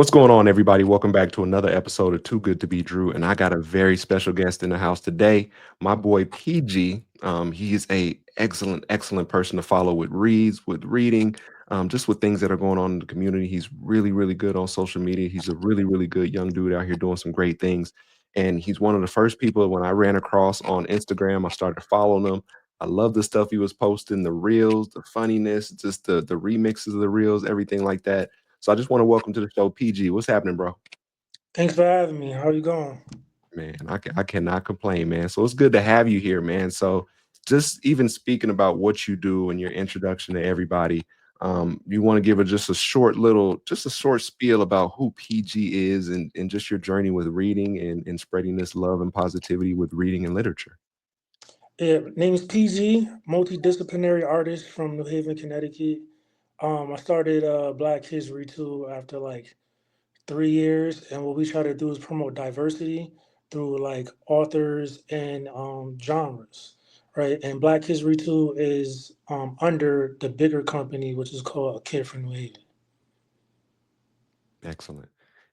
What's going on, everybody? Welcome back to another episode of Too Good to Be Drew, and I got a very special guest in the house today. My boy PG. He is a excellent person to follow with reads, with reading, just with things that are going on in the community. He's really good on social media. He's a really good young dude out here doing some great things, and he's one of the first people when I ran across on Instagram. I started following him. I love the stuff he was posting, the reels, the funniness, just the remixes of the reels, everything like that. So I just want to welcome to the show, PG. What's happening, bro? Thanks for having me. How you going? Man, I cannot complain, man. So it's good to have you here, man. So just even speaking about what you do and your introduction to everybody, you want to give just a short spiel about who PG is and just your journey with reading and spreading this love and positivity with reading and literature. Yeah, name is PG, multidisciplinary artist from New Haven, Connecticut. I started Black History too after like 3 years, and what we try to do is promote diversity through like authors and genres, right? And Black History too is under the bigger company, which is called A Kid from New Haven. Excellent.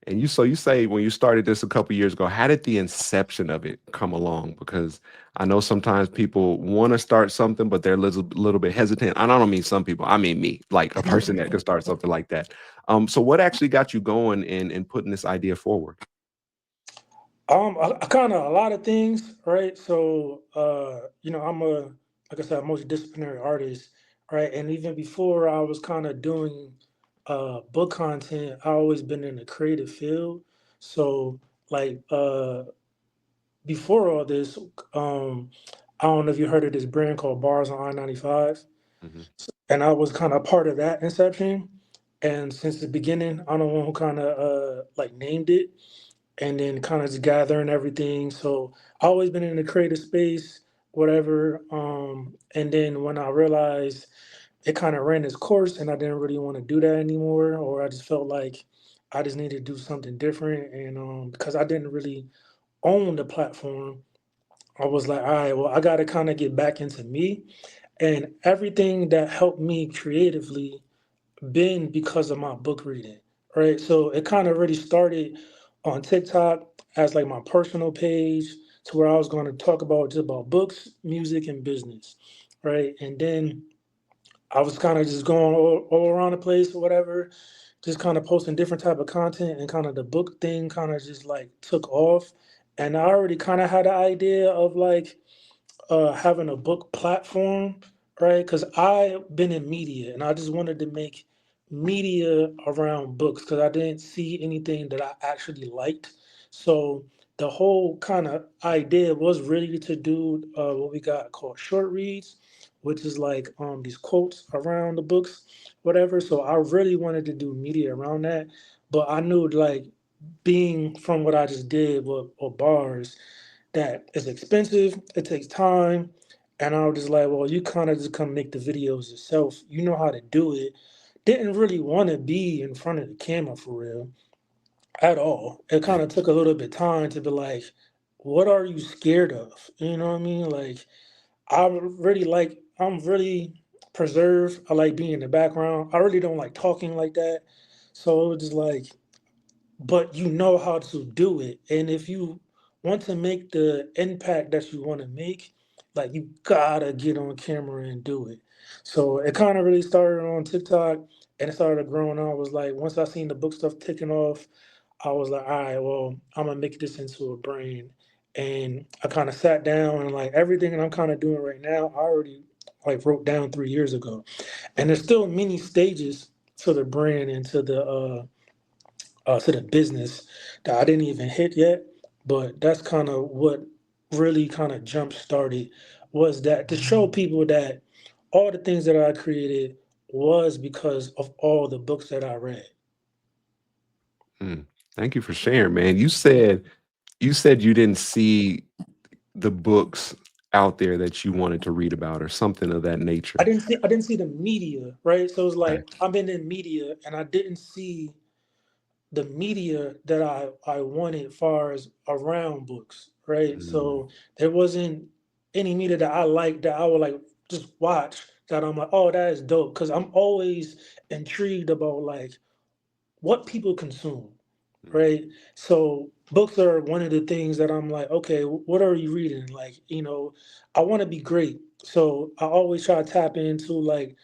And you say when you started this a couple years ago, how did the inception of it come along? Because I know sometimes people want to start something, but they're a little bit hesitant. And I don't mean some people, I mean me, like a person that could start something like that. So what actually got you going and putting this idea forward? I kind of a lot of things, right? So, I'm like I said, a multidisciplinary artist, right? And even before I was kind of doing book content, I always been in the creative field. So, like before all this, um, I don't know if you heard of this brand called Bars on I-95, Hmm. and I was kind of part of that inception. And since the beginning, I'm the one who kind of like named it and then kind of just gathering everything. So I always been in the creative space, whatever. And then when I realized it kind of ran its course and I didn't really want to do that anymore, or I just felt like I just needed to do something different. And because I didn't really own the platform, I was like, all right, well, I got to kind of get back into me. And everything that helped me creatively been because of my book reading, right? So it kind of really started on TikTok as like my personal page to where I was going to talk about just about books, music, and business, right? And then I was kind of just going all around the place or whatever, just kind of posting different type of content and kind of the book thing kind of just like took off. And I already kind of had an idea of like having a book platform, right? Because I've been in media and I just wanted to make media around books because I didn't see anything that I actually liked. So the whole kind of idea was really to do what we got called short reads, which is like these quotes around the books, whatever. So I really wanted to do media around that, but I knew like being from what I just did with bars that it's expensive, it takes time. And I was just like, well, you kind of just come make the videos yourself. You know how to do it. Didn't really want to be in front of the camera for real at all. It kind of took a little bit time to be like, what are you scared of? You know what I mean? Like, I'm really preserved. I like being in the background. I really don't like talking like that. So it was just like, but you know how to do it. And if you want to make the impact that you want to make, like you gotta get on camera and do it. So it kind of really started on TikTok and it started growing on. I was like, once I seen the book stuff taking off, I was like, all right, well, I'm gonna make this into a brand. And I kind of sat down and like everything that I'm kind of doing right now, I already like wrote down 3 years ago. And there's still many stages to the brand and to the business that I didn't even hit yet. But that's kind of what really kind of jump started was that to show people that all the things that I created was because of all the books that I read. Mm. Thank you for sharing, man. You said you didn't see the books out there that you wanted to read about or something of that nature. I didn't see the media, right? So it's Okay. like I've been in media and I didn't see the media that I wanted far as around books, right? Mm. So there wasn't any media that I liked that I would like just watch that I'm like, oh, that is dope. Cause I'm always intrigued about like what people consume. right? So books are one of the things that I'm like, okay, what are you reading? Like, I want to be great. So I always try to tap into like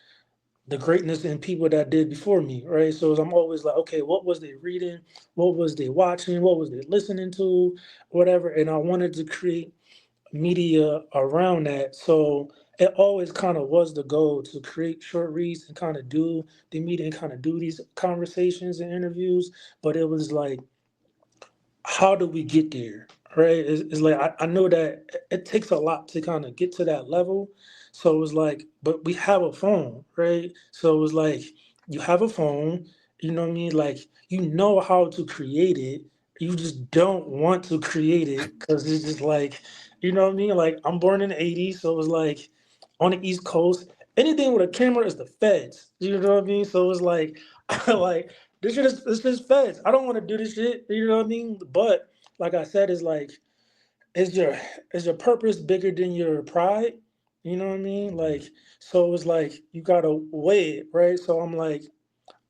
the greatness in people that did before me, right? So I'm always like, okay, what was they reading? What was they watching? What was they listening to? Whatever. And I wanted to create media around that. So it always kind of was the goal to create short reads and kind of do the media and kind of do these conversations and interviews. But it was like, how do we get there, right? It's like I know that it takes a lot to kind of get to that level. So it was like, but we have a phone, right? So it was like, you have a phone, you know what I mean? Like, you know how to create it, you just don't want to create it because it's just like, you know what I mean? Like, I'm born in the 80s, so it was like on the East Coast, anything with a camera is the feds, you know what I mean? So it was like, like, this is feds. I don't want to do this shit. You know what I mean? But like I said, it's like, is your is your purpose bigger than your pride? You know what I mean? Like, so it's like you gotta weigh it, right? So I'm like,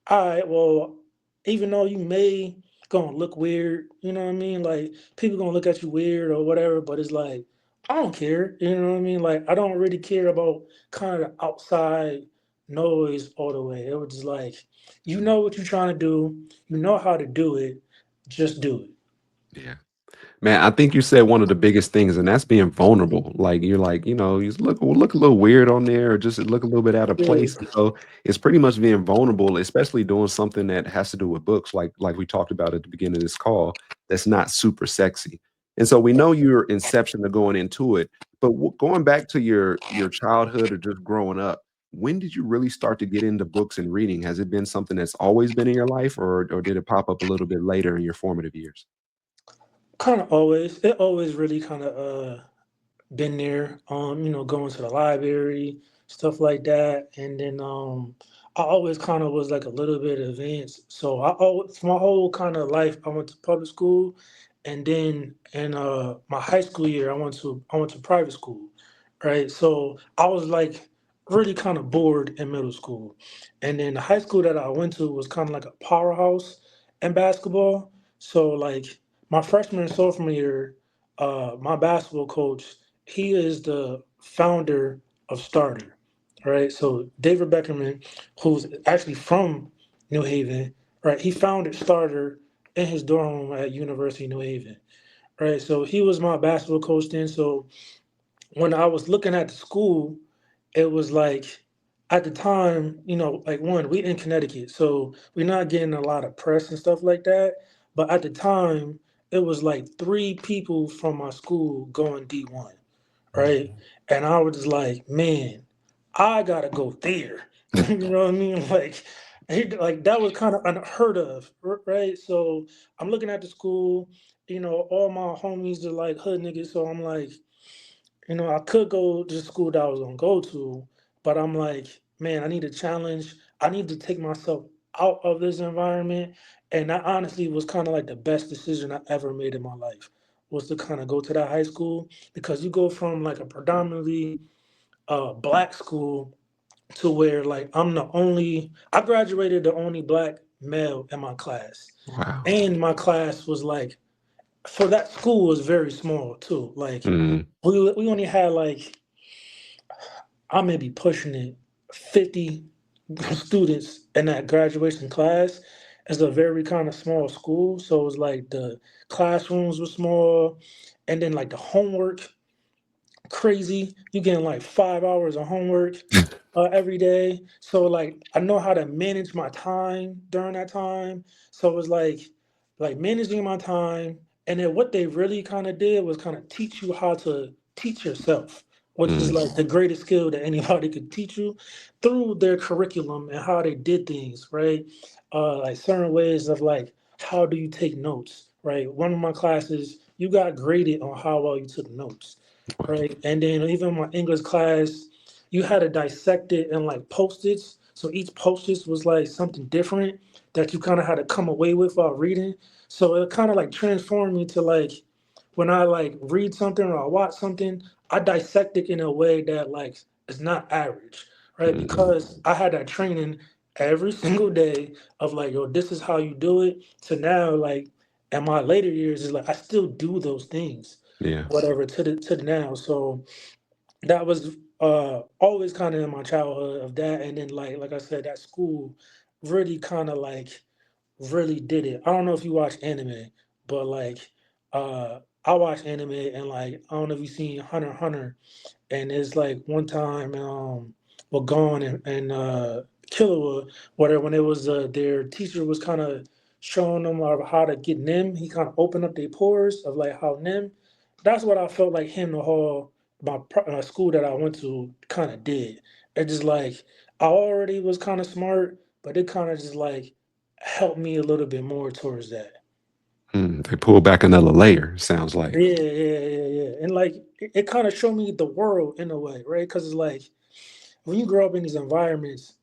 all right, well, even though you may gonna look weird, you know what I mean? Like, people gonna look at you weird or whatever, but it's like, I don't care, you know what I mean? Like, I don't really care about kind of the outside noise all the way. It was just like, you know what you're trying to do, you know how to do it, just do it. Yeah. Man, I think you said one of the biggest things, and that's being vulnerable. Like you're like, you look a little weird on there, or just look a little bit out of Yeah, place. And so it's pretty much being vulnerable, especially doing something that has to do with books, like we talked about at the beginning of this call. That's not super sexy, and so we know your inception to going into it. But going back to your childhood or just growing up, when did you really start to get into books and reading? Has it been something that's always been in your life, or did it pop up a little bit later in your formative years? kind of always. It always really kind of been there, going to the library, stuff like that. And then I always kind of was like a little bit advanced. So I always, my whole kind of life, I went to public school, and then in my high school year, I went to private school, right? So I was like really kind of bored in middle school, and then the high school that I went to was kind of like a powerhouse in basketball. So like my freshman and sophomore year, my basketball coach, he is the founder of Starter, right? So David Beckerman, who's actually from New Haven, right? He founded Starter in his dorm room at University of New Haven, right? So he was my basketball coach then. So when I was looking at the school, it was like at the time, like one, we in Connecticut, so we're not getting a lot of press and stuff like that. But at the time, it was like three people from my school going D1, right? And I was just like, man, I gotta go there. You know what I mean? Like that was kind of unheard of, right? So I'm looking at the school, all my homies are like hood niggas, so I'm like, I could go to the school that I was gonna go to, but I'm like, man, I need a challenge. I need to take myself out of this environment. And that honestly was kind of like the best decision I ever made in my life was to kind of go to that high school because you go from like a predominantly black school to where like I graduated the only black male in my class. Wow. And my class was like for that school was very small too. Like Mhm. we only had like I may be pushing it 50 students in that graduation class. It's a very kind of small school, so it's like the classrooms were small, and then like the homework crazy. You getting like 5 hours of homework every day. So like I know how to manage my time during that time. So it was like managing my time. And then what they really kind of did was kind of teach you how to teach yourself, which is Mm, like the greatest skill that anybody could teach you through their curriculum and how they did things, right? Like certain ways of like how do you take notes, right? One of my classes, you got graded on how well you took notes, wow. right? And then even my English class, you had to dissect it in like post-its. So each post-it was like something different that you kind of had to come away with while reading. So it kind of like transformed me to like when I like read something or I watch something, I dissect it in a way that like is not average, right? Mhm. Because I had that training every single day of like, yo, this is how you do it. So now like And my later years is like I still do those things, Yeah. whatever to the now. So that was always kind of in my childhood of that, and then like I said, that school really kind of like really did it. I don't know if you watch anime, but like I watch anime and like I don't know if you seen Hunter x Hunter, and it's like one time we're gone and Killua, whatever, when it was their teacher was kind of showing them how to get nim, he kind of opened up their pores of like how nim. That's what I felt like him the whole my school that I went to kind of did. It just like I already was kind of smart, but it kind of just like helped me a little bit more towards that. They pulled back another layer, sounds like. Yeah. And like it kind of showed me the world in a way, right? Because it's like when you grow up in these environments,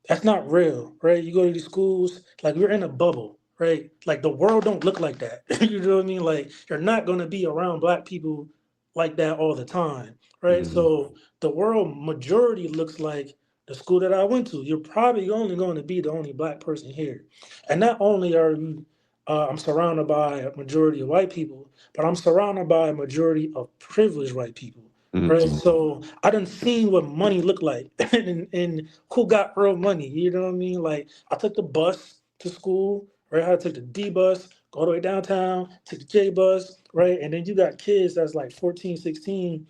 that's not real, right? You go to these schools, like we're in a bubble, right? Like the world don't look like that. You know what I mean? Like you're not gonna be around black people like that all the time, right? Mhm. So the world majority looks like the school that I went to. You're probably only going to be the only black person here, and not only are you, I'm surrounded by a majority of white people, but I'm surrounded by a majority of privileged white people. Right, Mhm. so I done seen what money look like, and who got real money. You know what I mean? Like I took the bus to school, right? I took the D bus, go all the way downtown, took the J bus, right? And then you got kids that's like 14, 16,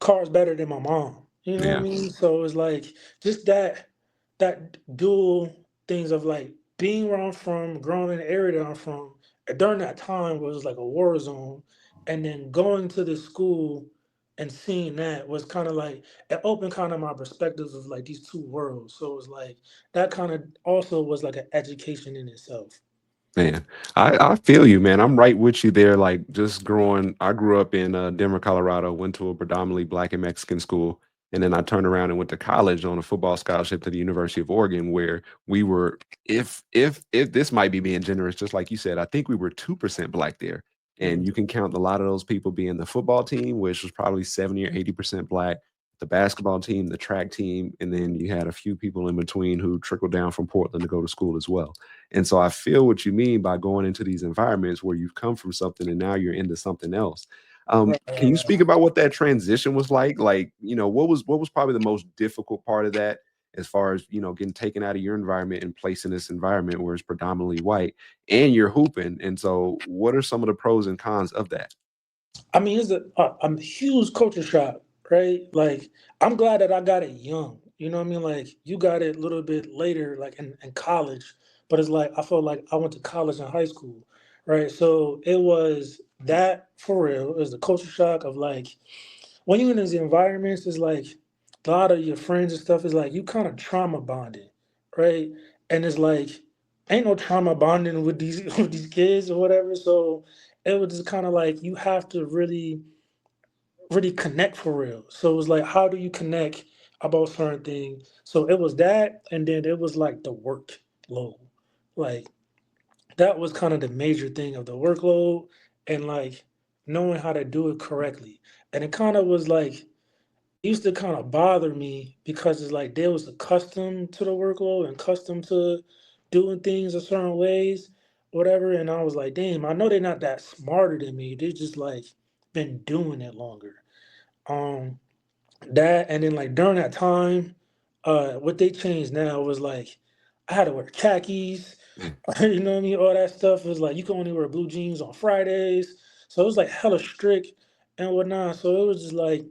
cars better than my mom. You know what I Yeah. mean? So it's like just that dual things of like being where I'm from, growing in the area that I'm from, during that time was like a war zone. And then going to the school and seeing that was kind of like it opened kind of my perspectives of like these two worlds. So it was like that kind of also was like an education in itself. Man, I feel you, man. I'm right with you there. Like just growing, I grew up in Denver, Colorado. Went to a predominantly Black and Mexican school, and then I turned around and went to college on a football scholarship to the University of Oregon, where we were, if this might be being generous, just like you said, I think we were 2% Black there, and Mhm. you can count a lot of those people being the football team, which was probably 70 or 80% Black. The basketball team, the track team, and then you had a few people in between who trickled down from Portland to go to school as well. And so I feel what you mean by going into these environments where you've come from something and now you're into something else. Right, Can right, you right. speak about what that transition was like? Like, what was probably the most difficult part of that as far as, getting taken out of your environment and placed in this environment where it's predominantly white and you're hooping. And so what are some of the pros and cons of that? I mean, it's a huge culture shock, right? Like, I'm glad that I got it young. You know what I mean? Like, you got it a little bit later, like in college. But it's like, I felt like I went to college and high school, right? So it was that for real. It was the culture shock of like, when you're in these environments, it's like a lot of your friends and stuff is like, you kind of trauma bonded, right? And it's like, ain't no trauma bonding with these with these kids or whatever. So it was just kind of like you have to really connect for real. So it was like, how do you connect about certain things? So it was that, and then it was like the workload. Like that was kind of the major thing of the workload and like knowing how to do it correctly. And it kind of was like it used to kind of bother me because it's like they was accustomed to the workload and accustomed to doing things a certain ways, whatever. And I was like, damn, I know they're not that smarter than me. They just like been doing it longer. Um, that and then like during that time, what they changed now was like I had to wear khakis, you know what I mean? All that stuff was like you can only wear blue jeans on Fridays. So it was like hella strict and whatnot. So it was just like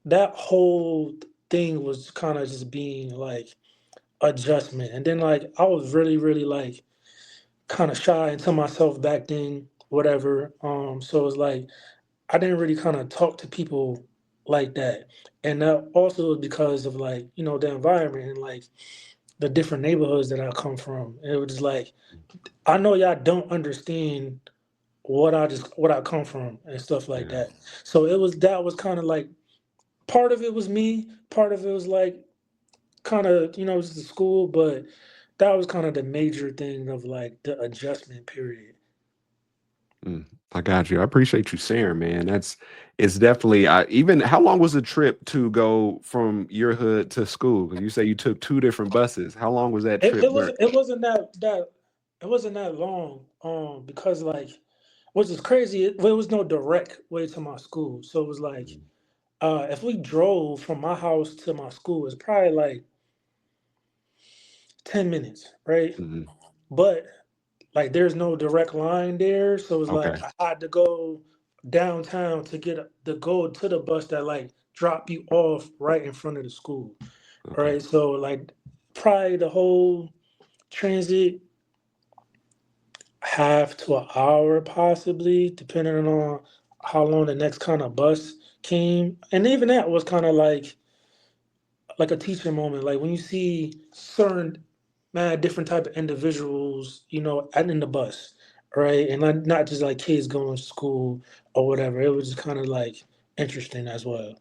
that whole thing was kind of just being like adjustment. And then like I was really like kind of shy into myself back then, whatever. So it was like I didn't really kind of talk to people like that. And that also was because of like, the environment and like the different neighborhoods that I come from. It was just like I know y'all don't understand what I come from and stuff like Yeah. that. So that was kind of like part of it was me, part of it was like kind of, just the school, but that was kind of the major thing of like the adjustment period. Mm, I got you. I appreciate you sharing, man. It's definitely even how long was the trip to go from your hood to school? Because you say you took two different buses. How long was that It, trip it was there? it wasn't that it wasn't that long. Because like, which is crazy. There was no direct way to my school, so it was like, Mhm, if we drove from my house to my school, it's probably like 10 minutes, right? mhm. But like, there's no direct line there, so it's like Okay, I had to go downtown to get the go to the bus that like drop you off right in front of the school, okay. right? So like, probably the whole transit half to an hour possibly, depending on how long the next kind of bus came. And even that was kind of like a teaching moment. Like when you see certain man different type of individuals, in the bus, right? And not just like kids going to school or whatever. It was just kind of like interesting as well.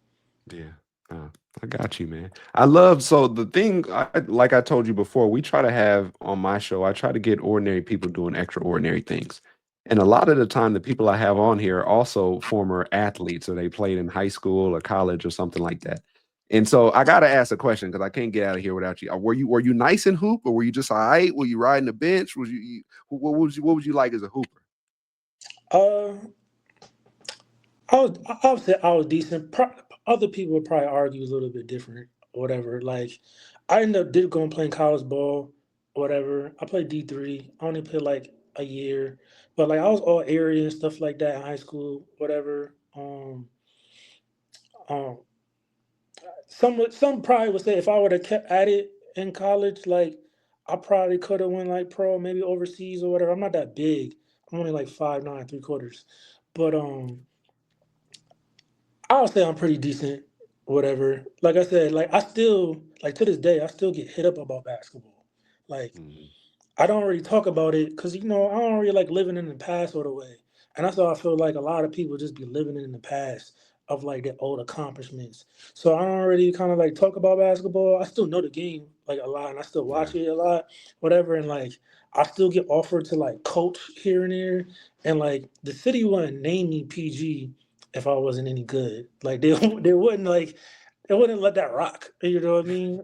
Yeah. Uh, I got you, man. I love so the thing like I told you before, we try to have on my show, I try to get ordinary people doing extraordinary things. And a lot of the time the people I have on here are also former athletes or they played in high school or college or something like that. And so I gotta ask a question because I can't get out of here without you. Were you nice in hoop or were you just all right? Were you riding the bench? What would you like as a hooper? Uh, I would say I was decent. Other people would probably argue a little bit different, or whatever. Like, I ended up did go and playing college ball, whatever. I played D3. I only played like a year, but like I was all area and stuff like that in high school, whatever. Um, some probably would say if I would have kept at it in college, like I probably could have went like pro, maybe overseas or whatever. I'm not that big. I'm only like 5'9", 3/4. But I'll say I'm pretty decent, whatever. Like I said, like I still like to this day, I still get hit up about basketball. Like, Mhm. I don't really talk about it because I don't really like living in the past all the way, and that's why I feel like a lot of people just be living in the past of like their old accomplishments. So I don't really kind of like talk about basketball. I still know the game like a lot, and I still Yeah. watch it a lot, whatever. And like I still get offered to like coach here and there, and like the city wouldn't name me PG if I wasn't any good. Like they wouldn't like they wouldn't let that rock. You know what I mean?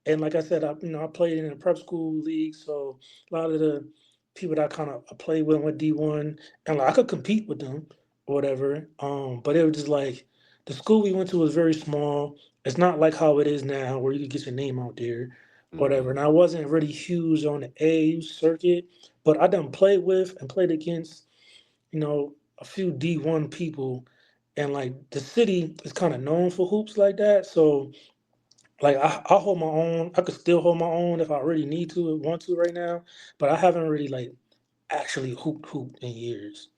And like I said, I played in a prep school league, so a lot of the people that I kind of played with went D1, and like I could compete with them, or whatever. But it was just like the school we went to was very small. It's not like how it is now, where you can get your name out there, whatever. Mhm. And I wasn't really huge on the AAU circuit, but I done played with and played against, a few D1 people, and like the city is kind of known for hoops like that, so like I hold my own. I could still hold my own if I really need to, want to right now. But I haven't really like actually hooped in years.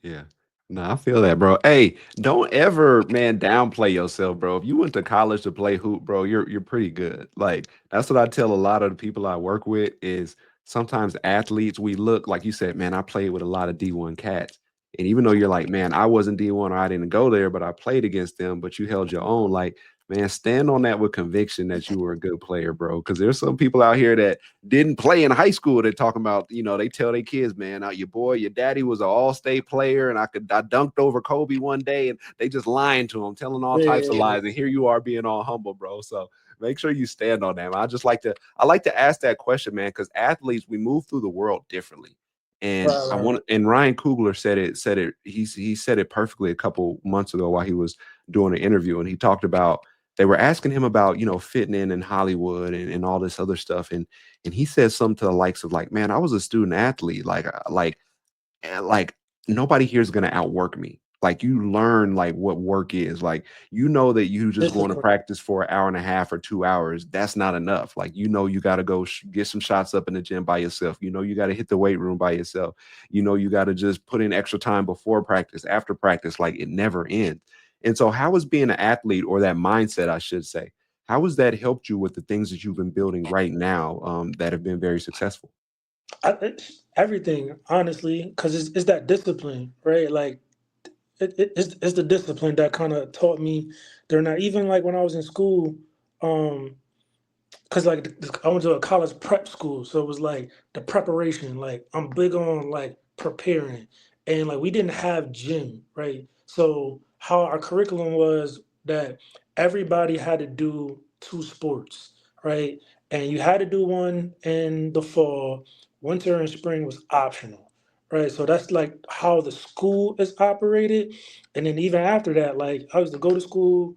Yeah. No, I feel that, bro. Hey, don't ever, man, downplay yourself, bro. If you went to college to play hoop, bro, you're pretty good. Like that's what I tell a lot of the people I work with is sometimes athletes, we look like you said, man, I played with a lot of D1 cats. And even though you're like, man, I wasn't D1 or I didn't go there, but I played against them, but you held your own. Like, man, stand on that with conviction that you were a good player, bro. Because there's some people out here that didn't play in high school. They're talking about, they tell their kids, man, your boy, your daddy was an all-state player, and I dunked over Kobe one day, and they just lying to him, telling all types of Yeah, lies. And here you are being all humble, bro. So make sure you stand on them. I like to ask that question, man, because athletes, we move through the world differently. And right, I right, want and Ryan Coogler he said it perfectly a couple months ago while he was doing an interview, and he talked about they were asking him about fitting in Hollywood and all this other stuff, and he says something to the likes of like, man, I was a student athlete. Like nobody here is gonna outwork me. Like you learn like what work is. Like you know that you just going to discipline. practice for an hour and a half or 2 hours. That's not enough. Like you got to go get some shots up in the gym by yourself. You got to hit the weight room by yourself. You got to just put in extra time before practice, after practice. Like it never ends. And so, how has being an athlete or that mindset, I should say, how has that helped you with the things that you've been building right now that have been very successful? Everything, honestly, because it's that discipline, right? Like it's the discipline that kind of taught me. They're not even like when I was in school. Um, Cause like I went to a college prep school, so it was like the preparation. Like I'm big on like preparing, and like we didn't have gym, right? So how our curriculum was that everybody had to do two sports, right? And you had to do one in the fall, winter and spring was optional, right? So that's like how the school is operated. And then even after that, like I used to go to school,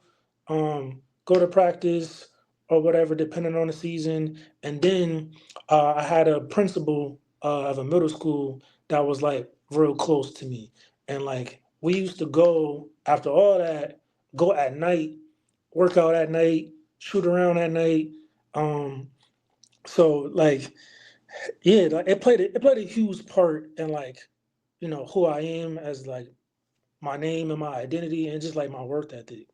go to practice or whatever, depending on the season. And then I had a principal of a middle school that was like real close to me. And like we used to go after all that, go at night, work out at night, shoot around at night. Um, so like yeah, like it played a huge part in like, who I am as like my name and my identity and just like my work ethic.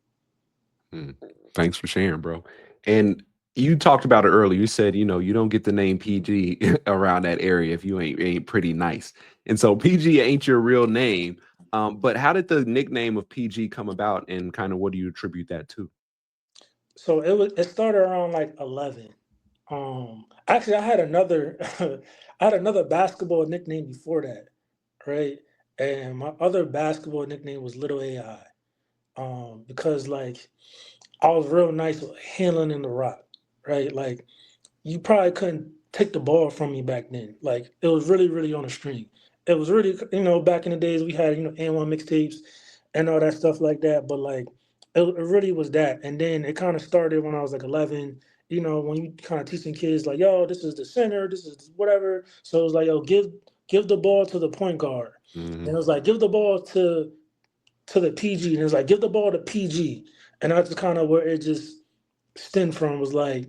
Mm. Thanks for sharing, bro. And you talked about it earlier. You said, you don't get the name PG around that area if you ain't pretty nice. And so PG ain't your real name. But how did the nickname of PG come about, and kind of what do you attribute that to? So it started around like 11. Actually I had another I had another basketball nickname before that, right? And my other basketball nickname was Little AI. Because like I was real nice with handling in the rock, right? Like you probably couldn't take the ball from me back then. Like it was really, really on a string. It was really, back in the days we had, N1 mixtapes and all that stuff like that. But like it really was that. And then it kind of started when I was like 11. When you kind of teaching kids like, yo, this is the center, this is whatever. So it was like, yo, give the ball to the point guard. And Hmm. it was like, give the ball to the PG. And it was like, give the ball to PG. And that's kind of where it just stemmed from was like,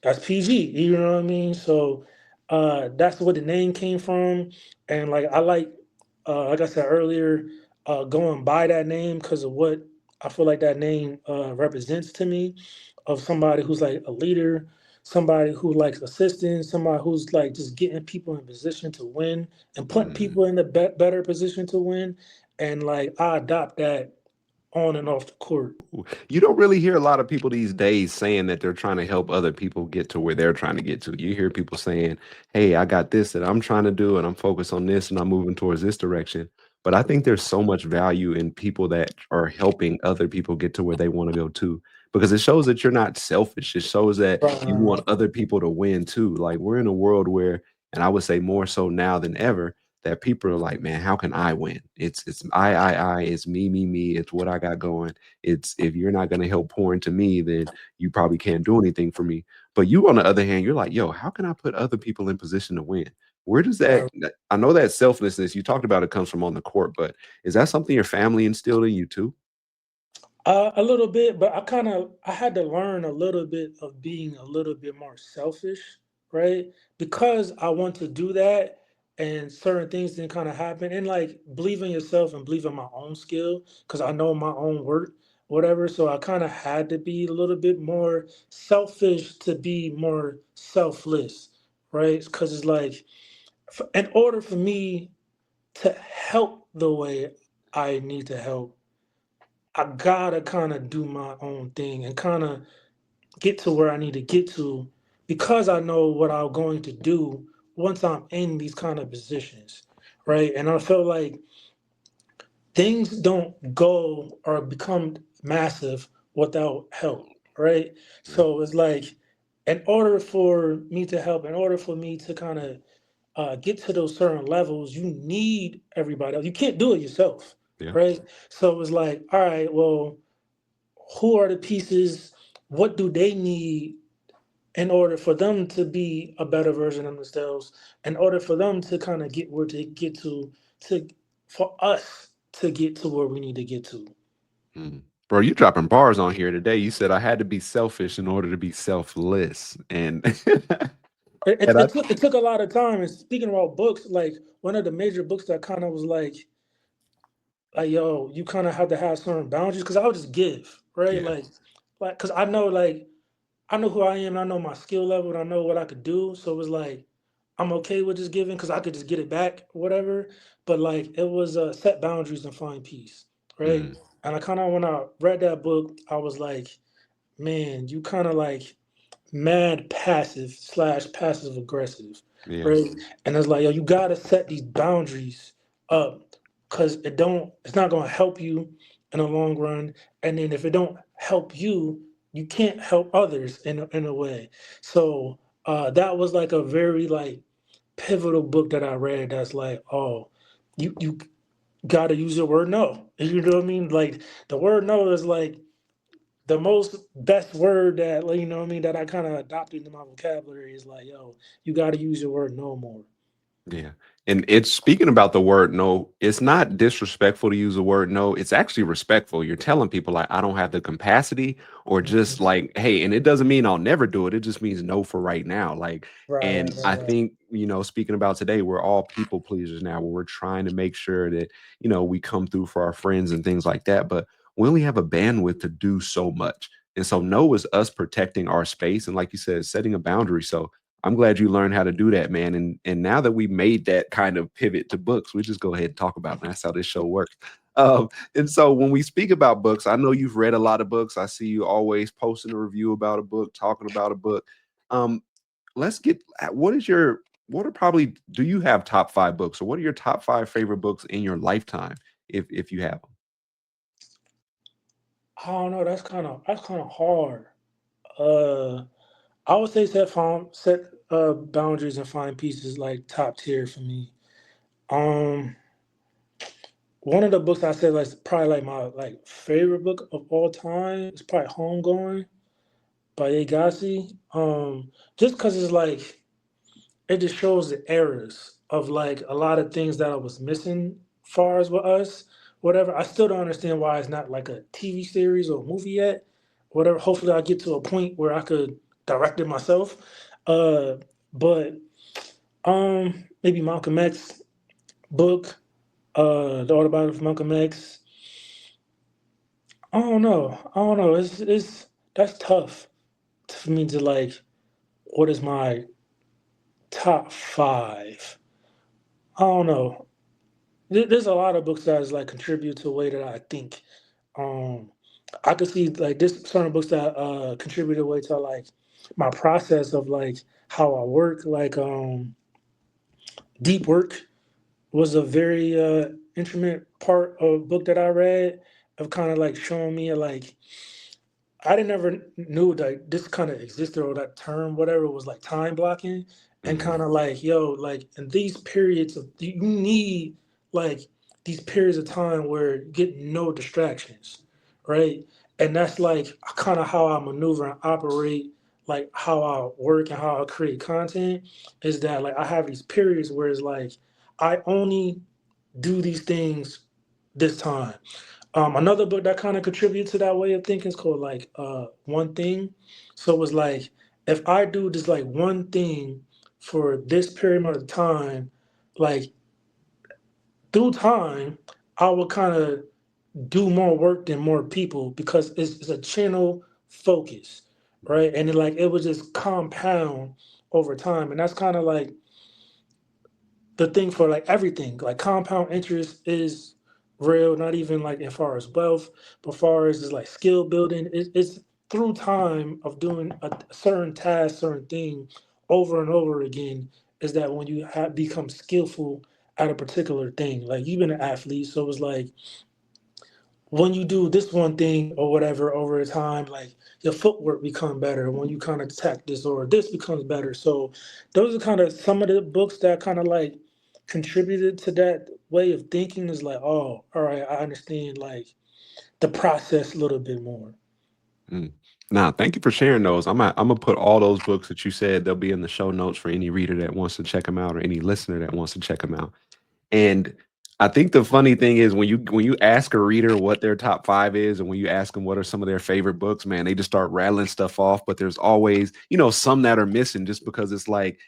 that's PG, you know what I mean? So that's where the name came from. And like I said earlier, going by that name because of what I feel like that name represents to me of somebody who's like a leader, somebody who likes assistance, somebody who's like just getting people in position to win and putting Hmm. people in the better position to win. And like I adopt that on and off the court. You don't really hear a lot of people these days saying that they're trying to help other people get to where they're trying to get to. You hear people saying, "Hey, I got this that I'm trying to do, and I'm focused on this, and I'm moving towards this direction." But I think there's so much value in people that are helping other people get to where they want to go too, because it shows that you're not selfish. It shows that you want other people to win too. Like we're in a world where, and I would say more so now than ever, that people are like, "Man, how can I win? It's I, it's me. It's what I got going. It's if you're not going to help pour into me, then you probably can't do anything for me." But you, on the other hand, you're like, yo, how can I put other people in position to win? Where does Right. I know that selflessness you talked about, it comes from on the court, but is that something your family instilled in you too? A little bit, but I had to learn a little bit of being a little bit more selfish, right? Because I want to do that and certain things didn't kind of happen. And like believe in yourself and believe in my own skill because I know my own work, whatever. So I kind of had to be a little bit more selfish to be more selfless, right? Because it's like in order for me to help the way I need to help, I gotta kind of do my own thing and kind of get to where I need to get to because I know what I'm going to do once I'm in these kind of positions, right? And I feel like things don't go or become massive without help, right? Yeah. So it's like, in order for me to help, in order for me to kind of get to those certain levels, you need everybody else. You can't do it yourself, Yeah. right? So it's like, all right, well, who are the pieces, what do they need in order for them to be a better version of themselves, in order for them to kind of get where they get to for us to get to where we need to get to. Mm. Bro, you dropping bars on here today. You said I had to be selfish in order to be selfless. And It, and it, I it, took, it took a lot of time. And speaking about books, like one of the major books that kind of was like yo, you kind of have to have certain boundaries because I would just give, right? yeah. Like, because I know who I am, and I know my skill level, and I know what I could do. So it was like I'm okay with just giving because I could just get it back, whatever. But like it was set boundaries and find peace, right? Mm. And I kind of when I read that book, I was like, man, you kind of like mad passive slash passive aggressive, Yeah. right? And it's like, yo, you gotta set these boundaries up because it's not gonna help you in the long run. And then if it don't help you, you can't help others in a way. So that was like a very like pivotal book that I read that's like, oh, you gotta use your word no. You know what I mean? Like the word no is like the most best word that, like, you know what I mean, that I kind of adopted into my vocabulary is like, yo, you gotta use your word no more. Yeah. And it's speaking about the word no, it's not disrespectful to use the word no. It's actually respectful. You're telling people like I don't have the capacity or just Mhm. like, hey, and it doesn't mean I'll never do it. It just means no for right now. Like, Right, right, and I right, right. think, speaking about today, we're all people pleasers now where we're trying to make sure that, we come through for our friends and things like that. But we only have a bandwidth to do so much. And so no is us protecting our space. And like you said, setting a boundary. So I'm glad you learned how to do that, man. And now that we made that kind of pivot to books, we just go ahead and talk about it. And that's how this show works. And so when we speak about books, I know you've read a lot of books. I see you always posting a review about a book, talking about a book. Um, let's get what are probably do you have top five books or what are your top five favorite books in your lifetime if you have them? I don't know. That's kind of hard. Uh, I would say set boundaries and find pieces like top tier for me. Um, One of the books I said like probably like my like favorite book of all time is probably Homegoing by Agassi. Just because it's like it just shows the errors of like a lot of things that I was missing far as with us. Whatever. I still don't understand why it's not like a TV series or movie yet. Whatever. Hopefully I get to a point where I could direct it myself. Uh but maybe Malcolm X book, the autobiography of Malcolm X. I don't know. I don't know. It's that's tough for me to like. What is my top five? I don't know. There's a lot of books that is like contribute to the way that I think. Um, I could see like this certain books that contribute a way to like my process of like how I work. Like deep work was a very intimate part of book that I read of kind of like showing me like I didn't ever knew that this kind of existed or that term, whatever, was like time blocking and Hmm. kind of like, yo, like in these periods of you need like these periods of time where you get no distractions, right? And that's like kind of how I maneuver and operate, like how I work and how I create content is that like I have these periods where it's like I only do these things this time. Another book that kind of contributes to that way of thinking is called like One Thing. So it's like if I do just like one thing for this period of time, like through time, I will kind of do more work than more people because it's a channel focus, right? And it, like it would just compound over time, and that's kind of like the thing for like everything. Like compound interest is real, not even like as far as wealth, but far as is like skill building. It's through time of doing a certain task, certain thing over and over again. Is that when you have become skillful at a particular thing? Like you've been an athlete, so it's like when you do this one thing or whatever over time, like your footwork become better when you kind of attack this or this becomes better. So those are kind of some of the books that kind of like contributed to that way of thinking is like, oh, all right, I understand like the process a little bit more. Mm. Now, thank you for sharing those. I'm gonna put all those books that you said. They'll be in the show notes for any reader that wants to check them out or any listener that wants to check them out. And I think the funny thing is when you ask a reader what their top five is, and when you ask them what are some of their favorite books, man, they just start rattling stuff off. But there's always, some that are missing just because it's like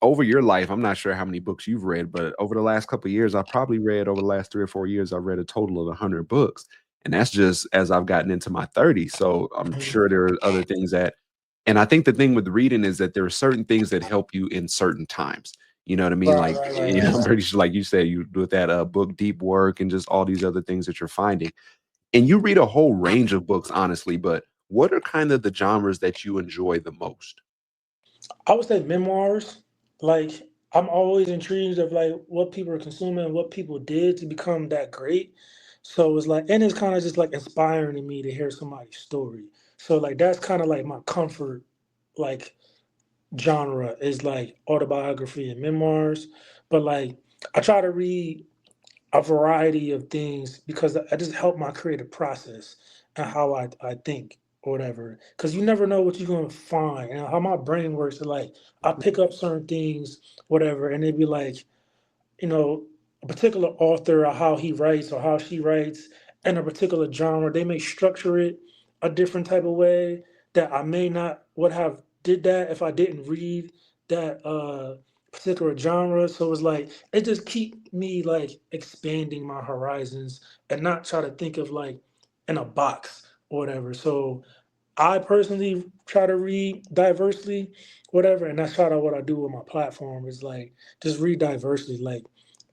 over your life. I'm not sure how many books you've read, but over the last couple of years, I probably read over the last 3 or 4 years, I've read a total of 100 books. And that's just as I've gotten into my 30s. So I'm sure Mhm. there are other things and I think the thing with reading is that there are certain things that help you in certain times. You know what I mean? Right, Like, right, right, right, I'm right. pretty sure, like you said, you with that book Deep Work and just all these other things that you're finding. And you read a whole range of books, honestly, but what are kind of the genres that you enjoy the most? I would say memoirs. Like I'm always intrigued of like what people are consuming, what people did to become that great. So it's like, and it's kind of just like inspiring to me to hear somebody's story. So like that's kind of like my comfort, like genre is like autobiography and memoirs, but like I try to read a variety of things because I just help my creative process and how I think or whatever. Because you never know what you're gonna find and how my brain works. Like I pick up certain things, whatever, and it'd be like, you know, a particular author or how he writes or how she writes in a particular genre, they may structure it a different type of way that I may not would have did that if I didn't read that particular genre. So it's like it just keep me like expanding my horizons and not try to think of like in a box or whatever. So I personally try to read diversely, whatever, and that's kind of what I do with my platform is like just read diversely. Like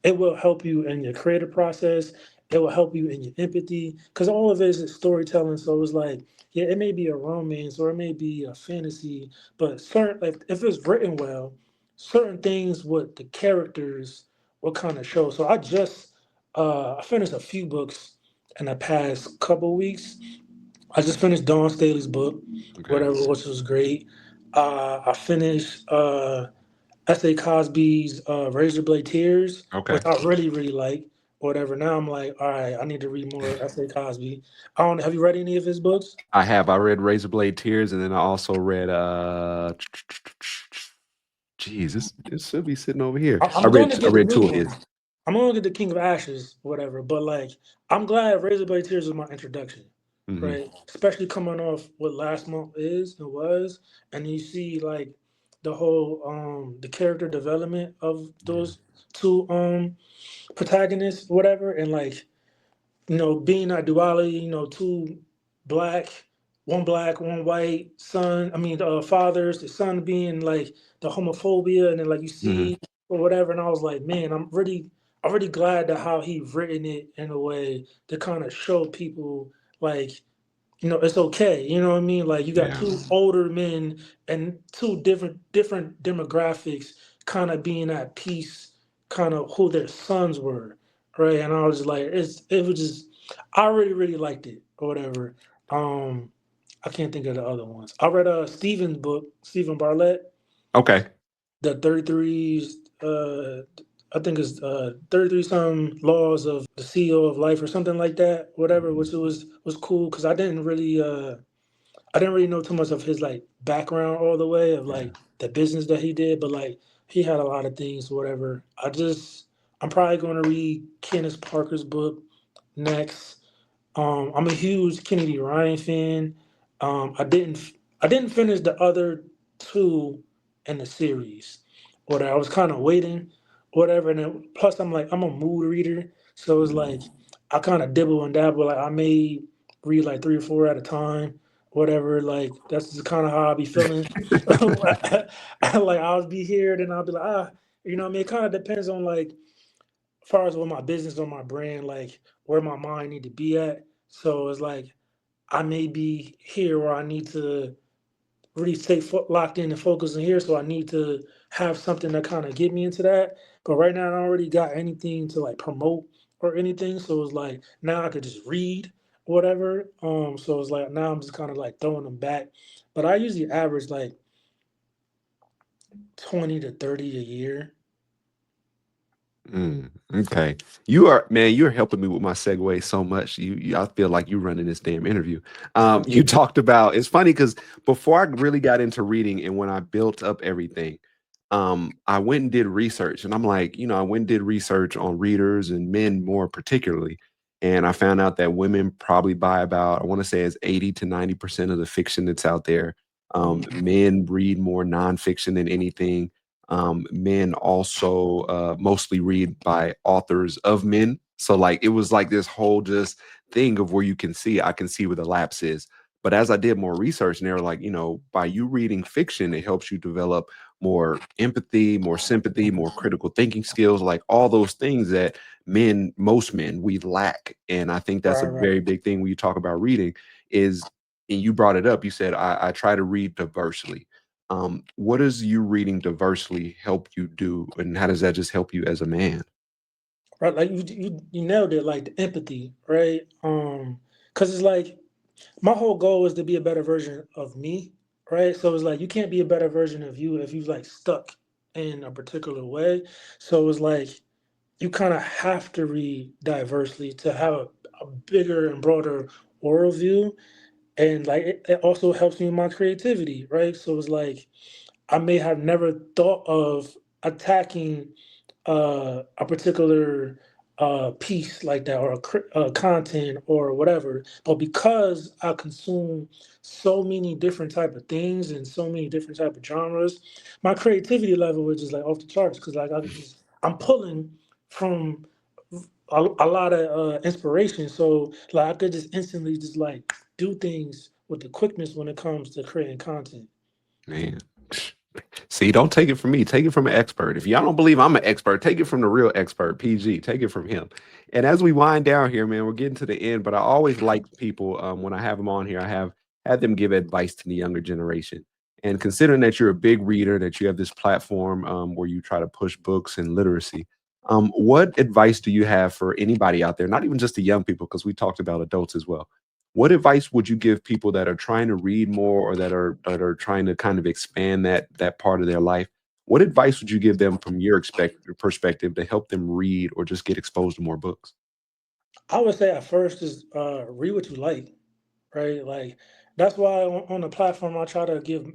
it will help you in your creative process. It will help you in your empathy because all of it is storytelling. So it's like, yeah, it may be a romance or it may be a fantasy, but certain like if it's written well, certain things with the characters will kind of show. So I finished a few books in the past couple weeks. I just finished Dawn Staley's book, Okay. whatever, which was great. I finished S.A. Cosby's Razor Blade Tears, which Okay. I really like, whatever. Now I'm like, all right, I need to read more S.A. Cosby. I don't. Have you read any of his books? I have. I read Razorblade Tears, and then I also read Jeez, this should be sitting over here. I'm going to I get the read new two of one. his. I'm going to get the King of Ashes, whatever. But like, I'm glad Razor Blade Tears was my introduction, Hmm. right? Especially coming off what last month is and was, and you see like the whole the character development of Yeah. those two protagonists, whatever, and like being that duality, two black, one white son. I mean, fathers, the son being like the homophobia, and then like you Hmm. see or whatever. And I was like, man, I'm really glad that how he written it in a way to kind of show people like it's okay. You know what I mean? Like you got Yeah. two older men and two different demographics kind of being at peace, kind of who their sons were, right? And I was just like, it was just I really liked it or whatever. Um, I can't think of the other ones. I read Stephen's book, Stephen Bartlett, Okay. the 33 I think it's 33 some laws of the CEO of life or something like that, whatever, Mhm. which was cool because I didn't really know too much of his like background all the way of Yeah. like the business that he did, but like he had a lot of things, whatever. I'm probably going to read Kenneth Parker's book next. I'm a huge Kennedy Ryan fan. I didn't finish the other two in the series, or I was kind of waiting, whatever. And then, plus, I'm a mood reader, so it's like Mhm. I kind of dibble and dabble. Like I may read like three or four at a time, whatever. Like that's just kind of how I be feeling. Like I'll be here, then I'll be like what I mean. It kind of depends on like as far as what my business or my brand, like where my mind need to be at. So it's like I may be here where I need to really stay locked in and focus in here. So I need to have something to kind of get me into that. But right now I don't already got anything to like promote or anything. So it's like now I could just read whatever. So it's like now I'm just kind of like throwing them back. But I usually average like 20 to 30 a year. Mm, okay. You are man, you're helping me with my segue so much. I feel like you running this damn interview. You talked about it's funny because before I really got into reading and when I built up everything, I went and did research. And I'm like, I went and did research on readers and men more particularly. And I found out that women probably buy about, I want to say it's 80 to 90% of the fiction that's out there. Men read more nonfiction than anything. Men also mostly read by authors of men. So like it was like this whole just thing of where I can see where the lapse is. But as I did more research, and they were like, by you reading fiction, it helps you develop more empathy, more sympathy, more critical thinking skills, like all those things that most men, we lack. And I think that's a Right, right. very big thing when you talk about reading is, and you brought it up, you said, I try to read diversely. What does you reading diversely help you do, and how does that just help you as a man? Right, like you nailed it, like the empathy, right? Because it's like my whole goal is to be a better version of me, right? So it's like you can't be a better version of you if you like stuck in a particular way. So it's like you kind of have to read diversely to have a bigger and broader worldview. And like it also helps me in my creativity, right? So it's like I may have never thought of attacking a particular piece like that or content or whatever, but because I consume so many different type of things and so many different type of genres, my creativity level is just like off the charts because like I'm pulling from a lot of inspiration, so like I could just instantly just like do things with the quickness when it comes to creating content. Man. See, don't take it from me. Take it from an expert. If y'all don't believe I'm an expert, take it from the real expert, PG. Take it from him. And as we wind down here, man, we're getting to the end. But I always like people when I have them on here. I have had them give advice to the younger generation. And considering that you're a big reader, that you have this platform where you try to push books and literacy, what advice do you have for anybody out there? Not even just the young people, because we talked about adults as well. What advice would you give people that are trying to read more or that are trying to kind of expand that part of their life? What advice would you give them from your perspective to help them read or just get exposed to more books? I would say at first is read what you like, right? Like that's why on the platform I try to give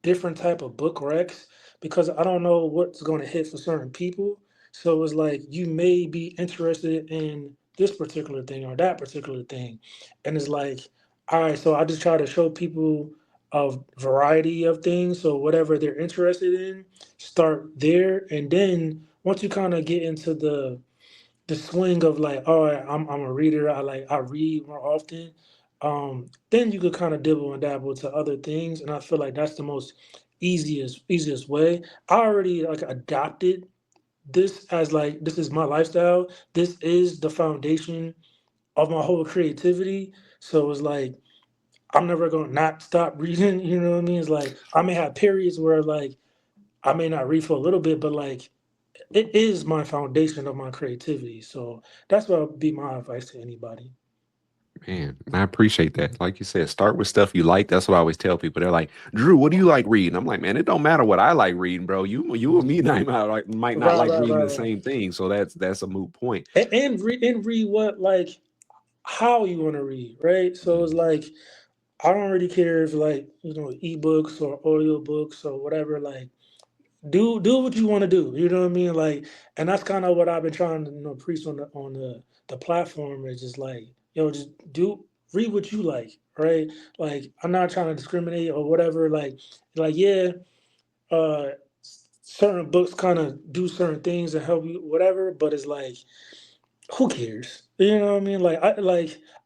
different type of book recs because I don't know what's going to hit for certain people. So it's like you may be interested in this particular thing or that particular thing, and it's like, all right. So I just try to show people a variety of things. So whatever they're interested in, start there, and then once you kind of get into the swing of like, all right, I'm a reader. I read more often. Then you could kind of dibble and dabble to other things, and I feel like that's the most easiest way. I already like adopted this as like this is my lifestyle. This is the foundation of my whole creativity. So it's like I'm never gonna not stop reading. You know what I mean? It's like I may have periods where like I may not read for a little bit, but like it is my foundation of my creativity. So that's what would be my advice to anybody. Man, I appreciate that. Like you said, start with stuff you like. That's what I always tell people. They're like, Drew, what do you like reading? I'm like, man, it don't matter what I like reading, bro. You and me might not Right, like right, reading right, the right. same thing. So that's a moot point. And read what like how you want to read, right? So it's Mhm. like I don't really care if like ebooks or audio books or whatever. Like do what you want to do. You know what I mean? Like, and that's kind of what I've been trying to preach on the platform is just like just do read what you like, right? Like I'm not trying to discriminate or whatever. Like yeah, uh, certain books kind of do certain things and help you whatever, but it's like who cares? You know what I mean?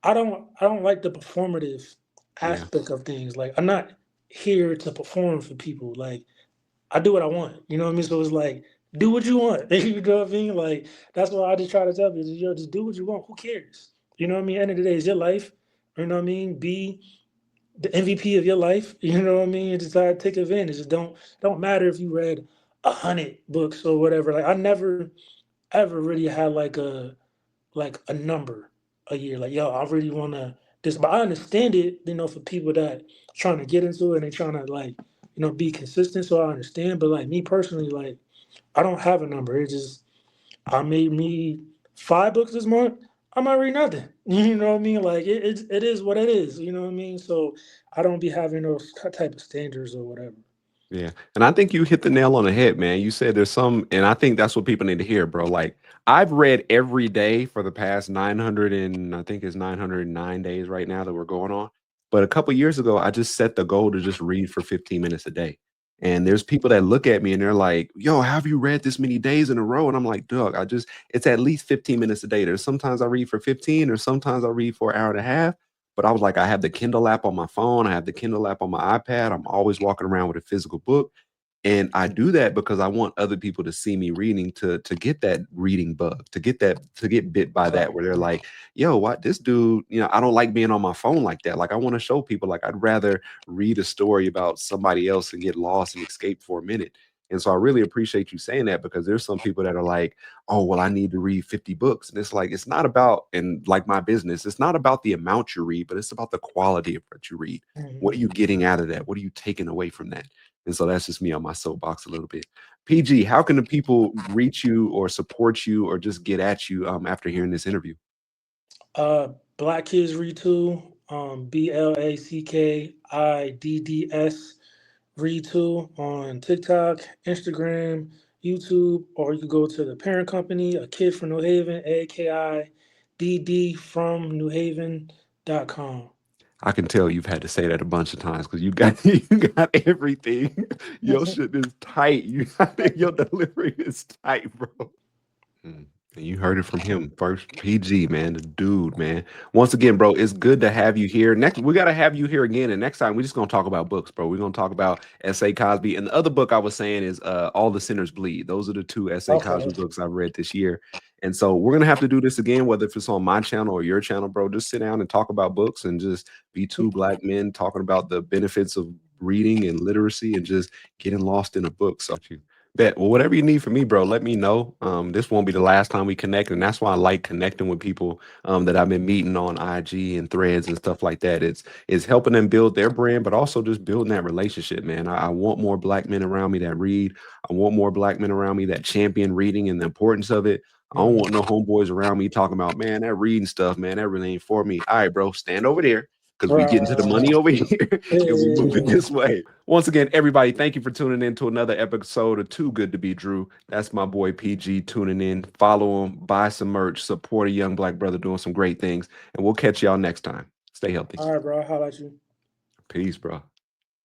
I don't like the performative Yeah. aspect of things. Like I'm not here to perform for people. Like I do what I want. You know what I mean? So it's like, do what you want. You know what I mean? Like that's what I just try to tell people. Just do what you want. Who cares? You know what I mean? End of the day, it's your life. You know what I mean? Be the MVP of your life. You know what I mean? And decide to take advantage. It don't matter if you read 100 books or whatever. Like I never ever really had like a number a year. Like yo, I really want to this, but I understand it. For people that trying to get into it and they trying to like be consistent. So I understand. But like me personally, like I don't have a number. It's just I made me 5 books this month. I might read nothing. You know what I mean? Like it is what it is. You know what I mean? So I don't be having those type of standards or whatever. Yeah. And I think you hit the nail on the head, man. You said there's some, and I think that's what people need to hear, bro. Like, I've read every day for the past 900 and I think it's 909 days right now that we're going on. But a couple years ago, I just set the goal to just read for 15 minutes a day. And there's people that look at me and they're like, yo, have you read this many days in a row? And I'm like, Doug, it's at least 15 minutes a day. There's sometimes I read for 15, or sometimes I read for an hour and a half. But I was like, I have the Kindle app on my phone. I have the Kindle app on my iPad. I'm always walking around with a physical book. And I do that because I want other people to see me reading to get that reading bug, to get bit by that, where they're like, yo, what this dude, I don't like being on my phone like that. Like I want to show people like I'd rather read a story about somebody else and get lost and escape for a minute. And so I really appreciate you saying that because there's some people that are like, oh, well, I need to read 50 books. And it's like, it's not about, and like my business, it's not about the amount you read, but it's about the quality of what you read. What are Mhm. you getting out of that? What are you taking away from that? And so that's just me on my soapbox a little bit. PG, how can the people reach you or support you or just get at you after hearing this interview? Black Kids Retool, BLACKIDDS Retool on TikTok, Instagram, YouTube, or you can go to the parent company, A Kid from New Haven, AKIDD from New Haven.com. I can tell you've had to say that a bunch of times because you got you got everything. Your shit is tight. You got your delivery is tight, bro. Mm. And you heard it from him first. PG, man, the dude, man. Once again, bro, it's good to have you here. Next, we gotta have you here again. And next time, we're just gonna talk about books, bro. We're gonna talk about S.A. Cosby. And the other book I was saying is All the Sinners Bleed. Those are the two S.A. Okay. Cosby books I've read this year. And so we're gonna have to do this again, whether if it's on my channel or your channel, bro. Just sit down and talk about books and just be two black men talking about the benefits of reading and literacy and just getting lost in a book. So bet. Well, whatever you need from me, bro, let me know. This won't be the last time we connect, and that's why I like connecting with people that I've been meeting on IG and threads and stuff like that. It's helping them build their brand, but also just building that relationship, man. I want more black men around me that read. I want more black men around me that champion reading and the importance of it. I don't want Mhm. no homeboys around me talking about, man, that reading stuff, man, that really ain't for me. All right, bro, stand over there because we Right, get into the right, right, money right. over here Yeah, and we yeah, move it yeah, this way. Once again, everybody, thank you for tuning in to another episode of Too Good to Be Drew. That's my boy PG tuning in. Follow him, buy some merch, support a young black brother doing some great things, and we'll catch y'all next time. Stay healthy. All right, bro. How about you? Peace, bro.